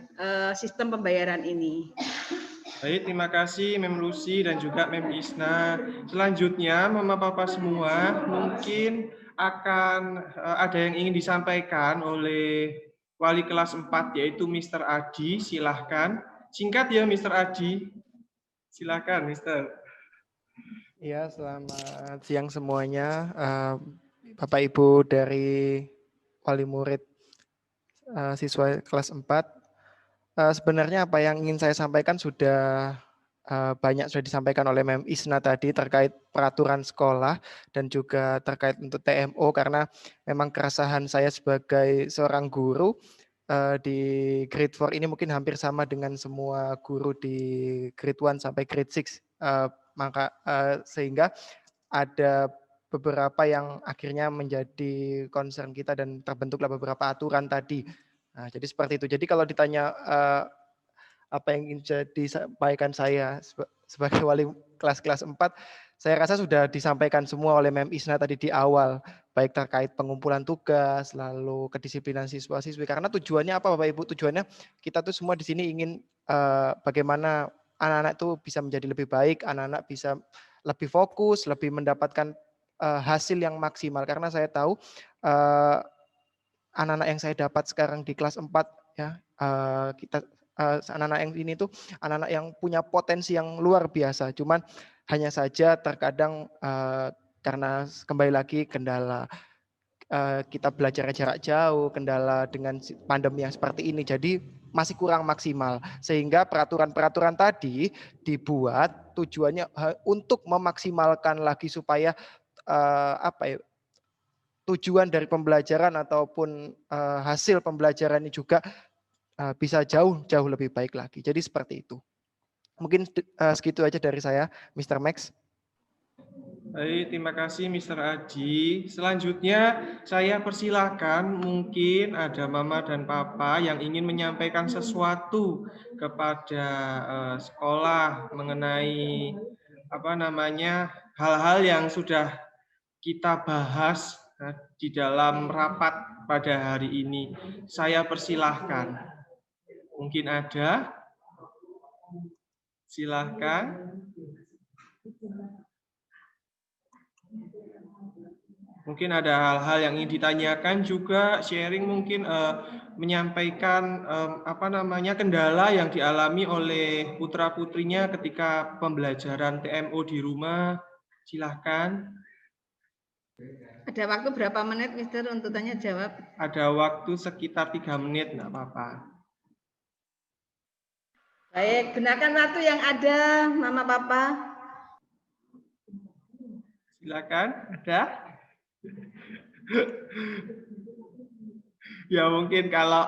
sistem pembayaran ini. Baik, terima kasih Mem Lucy dan juga Mem Isna. Selanjutnya, Mama Papa semua, mungkin akan ada yang ingin disampaikan oleh wali kelas 4, yaitu Mr. Adi. Silahkan. Singkat ya Mr. Adi. Silahkan Mr. Ya, selamat siang semuanya. Bapak Ibu dari wali murid siswa kelas 4. Sebenarnya apa yang ingin saya sampaikan sudah banyak sudah disampaikan oleh Mem Isna tadi terkait peraturan sekolah dan juga terkait untuk TMO, karena memang keresahan saya sebagai seorang guru di grade 4 ini mungkin hampir sama dengan semua guru di grade 1 sampai grade 6, sehingga ada beberapa yang akhirnya menjadi concern kita dan terbentuklah beberapa aturan tadi. Nah, jadi seperti itu. Jadi kalau ditanya apa yang ingin disampaikan saya sebagai wali kelas 4, saya rasa sudah disampaikan semua oleh Mem Isna tadi di awal, baik terkait pengumpulan tugas, lalu kedisiplinan siswa-siswi. Karena tujuannya apa Bapak Ibu? Tujuannya kita tuh semua di sini ingin bagaimana anak-anak itu bisa menjadi lebih baik, anak-anak bisa lebih fokus, lebih mendapatkan hasil yang maksimal. Karena saya tahu anak-anak yang saya dapat sekarang di kelas 4 ya, anak-anak yang ini tuh anak-anak yang punya potensi yang luar biasa. Cuman hanya saja terkadang karena kembali lagi kendala kita belajar jarak jauh, kendala dengan pandemi yang seperti ini, jadi masih kurang maksimal. Sehingga peraturan-peraturan tadi dibuat tujuannya untuk memaksimalkan lagi supaya tujuan dari pembelajaran ataupun hasil pembelajaran ini juga bisa jauh lebih baik lagi. Jadi seperti itu. Mungkin segitu aja dari saya, Mr. Max. Baik, terima kasih Mr. Aji. Selanjutnya saya persilakan, mungkin ada Mama dan Papa yang ingin menyampaikan sesuatu kepada sekolah mengenai hal-hal yang sudah kita bahas di dalam rapat pada hari ini. Saya persilahkan. Mungkin ada? Silahkan. Mungkin ada hal-hal yang ingin ditanyakan juga, sharing mungkin menyampaikan kendala yang dialami oleh putra-putrinya ketika pembelajaran TMO di rumah. Silahkan. Ada waktu berapa menit, Mister, untuk tanya jawab? Ada waktu sekitar 3 menit, enggak apa-apa. Baik, gunakan waktu yang ada, Mama Papa. Silakan, ada? Ya mungkin kalau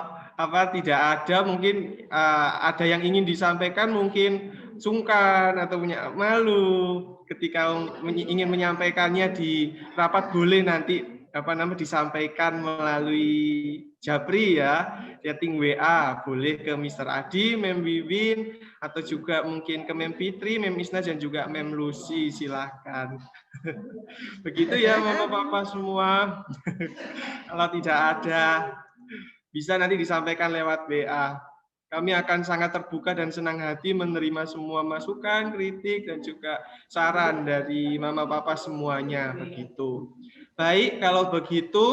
tidak ada, mungkin ada yang ingin disampaikan, mungkin sungkan atau punya malu ketika ingin menyampaikannya di rapat, boleh nanti disampaikan melalui Japri ya, chatting WA, boleh ke Mr. Adi, Mem Wiwin, atau juga mungkin ke Mem Fitri, Mem Isna, dan juga Mem Lucy, silahkan. Begitu ya Mama Papa semua. Kalau tidak ada, bisa nanti disampaikan lewat WA. Kami akan sangat terbuka dan senang hati menerima semua masukan, kritik, dan juga saran dari Mama Papa semuanya. Begitu. Baik, kalau begitu,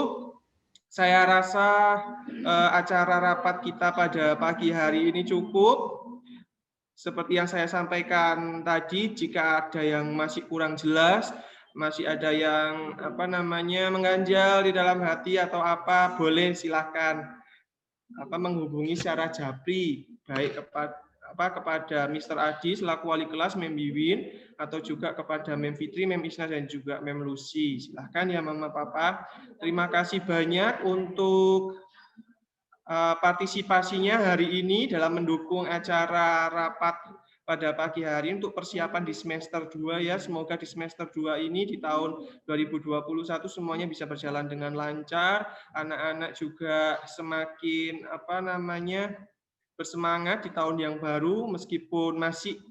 saya rasa acara rapat kita pada pagi hari ini cukup. Seperti yang saya sampaikan tadi, jika ada yang masih kurang jelas, masih ada yang mengganjal di dalam hati atau apa, boleh silahkan menghubungi secara Japri, baik kepada Mr. Adi selaku wali kelas, Mem Wiwin, atau juga kepada Mem Fitri, Mem Isna, dan juga Mem Lucy. Silahkan ya Mama Papa. Terima kasih banyak untuk partisipasinya hari ini dalam mendukung acara rapat pada pagi hari untuk persiapan di semester 2 ya. Semoga di semester 2 ini di tahun 2021 semuanya bisa berjalan dengan lancar. Anak-anak juga semakin bersemangat di tahun yang baru meskipun masih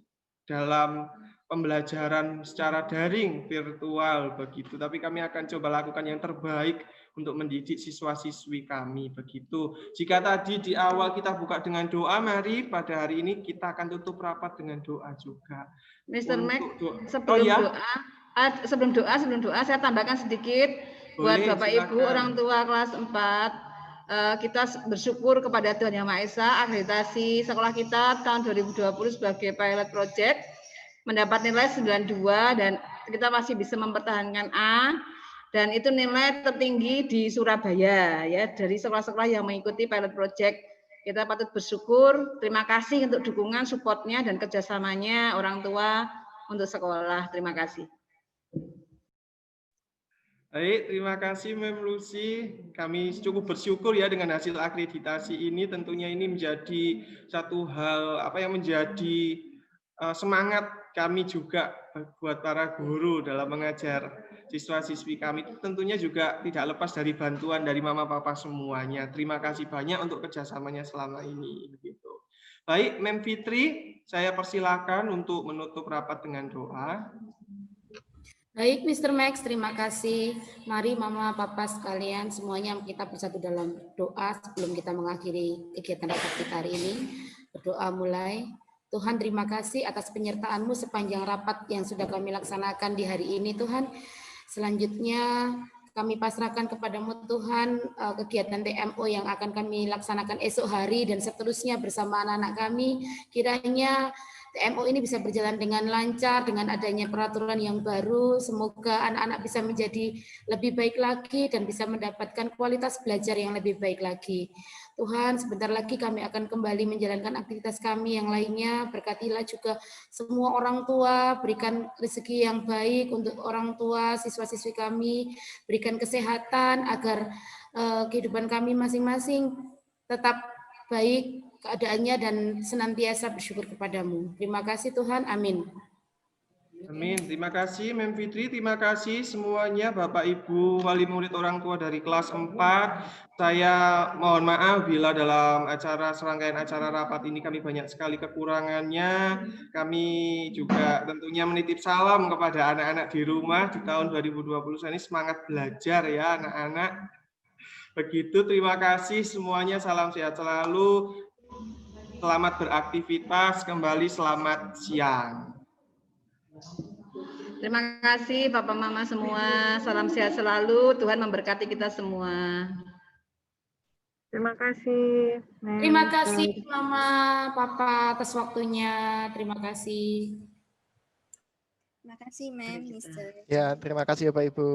dalam pembelajaran secara daring virtual begitu. Tapi kami akan coba lakukan yang terbaik untuk mendidik siswa-siswi kami begitu. Jika tadi di awal kita buka dengan doa, mari pada hari ini kita akan tutup rapat dengan doa juga. Mr. Max, sebelum doa saya tambahkan sedikit. Buat Bapak Ibu orang tua kelas 4, kita bersyukur kepada Tuhan Yang Maha Esa, akreditasi sekolah kita tahun 2020 sebagai pilot project mendapat nilai 92 dan kita masih bisa mempertahankan A. Dan itu nilai tertinggi di Surabaya ya, dari sekolah-sekolah yang mengikuti pilot project. Kita patut bersyukur, terima kasih untuk dukungan, supportnya, dan kerjasamanya orang tua untuk sekolah. Terima kasih. Baik, terima kasih Mem Lucy. Kami cukup bersyukur ya dengan hasil akreditasi ini. Tentunya ini menjadi satu hal yang menjadi semangat kami juga buat para guru dalam mengajar siswa-siswi kami. Tentunya juga tidak lepas dari bantuan dari Mama Papa semuanya. Terima kasih banyak untuk kerjasamanya selama ini. Begitu. Baik, Mem Fitri, saya persilakan untuk menutup rapat dengan doa. Baik, Mr. Max, terima kasih. Mari Mama, Papa sekalian, semuanya kita bersatu dalam doa sebelum kita mengakhiri kegiatan rapat kita hari ini. Berdoa mulai. Tuhan, terima kasih atas penyertaan-Mu sepanjang rapat yang sudah kami laksanakan di hari ini, Tuhan. Selanjutnya, kami pasrahkan kepadamu Tuhan kegiatan TMO yang akan kami laksanakan esok hari dan seterusnya bersama anak-anak kami. Kiranya TMO ini bisa berjalan dengan lancar, dengan adanya peraturan yang baru. Semoga anak-anak bisa menjadi lebih baik lagi dan bisa mendapatkan kualitas belajar yang lebih baik lagi. Tuhan, sebentar lagi kami akan kembali menjalankan aktivitas kami yang lainnya. Berkatilah juga semua orang tua, berikan rezeki yang baik untuk orang tua, siswa-siswi kami, berikan kesehatan agar kehidupan kami masing-masing tetap baik keadaannya dan senantiasa bersyukur kepadamu. Terima kasih Tuhan, amin. Amin. Terima kasih Mem Fitri, terima kasih semuanya Bapak Ibu wali murid orang tua dari kelas 4. Saya mohon maaf bila dalam serangkaian acara rapat ini kami banyak sekali kekurangannya. Kami juga tentunya menitip salam kepada anak-anak di rumah di tahun 2020 ini, semangat belajar ya anak-anak. Begitu, terima kasih semuanya, salam sehat selalu. Selamat beraktivitas, kembali selamat siang. Terima kasih Bapak Mama semua. Salam sehat selalu. Tuhan memberkati kita semua. Terima kasih. Terima kasih Mama, Papa atas waktunya. Terima kasih. Terima kasih, Mem, Mister. Ya, terima kasih Bapak Ibu.